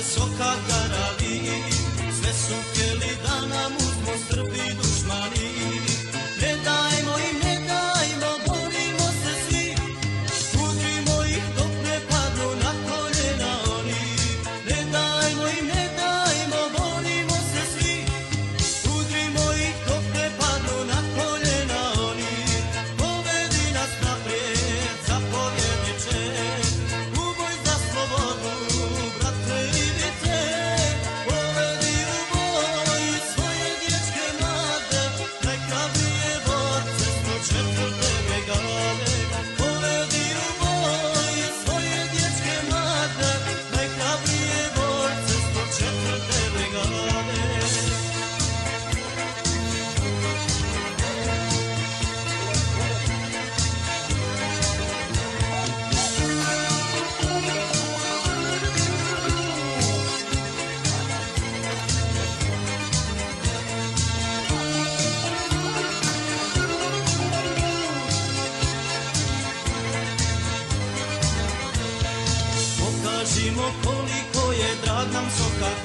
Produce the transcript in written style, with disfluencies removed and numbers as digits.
soka garavi, sve su htjeli da nam uzmu Srbi dušmani. Ne dajmo im, ne dajmo, borimo se svi, udrimo ih dok ne padnu na koljena oni. Ne dajmo im, ne dajmo, borimo se svi, udrimo ih dok ne padnu na koljena oni. Povedi nas naprijed, zapovjedniče, u boj za slobodu, brate Ivice. Povedi u boj svoje dječke mlade, najhrabrije borce 104. brigade. Povedi u boj svoje dječke mlade, najhrabrije borce 104. brigade. Pokažimo koliko je drag nam sokak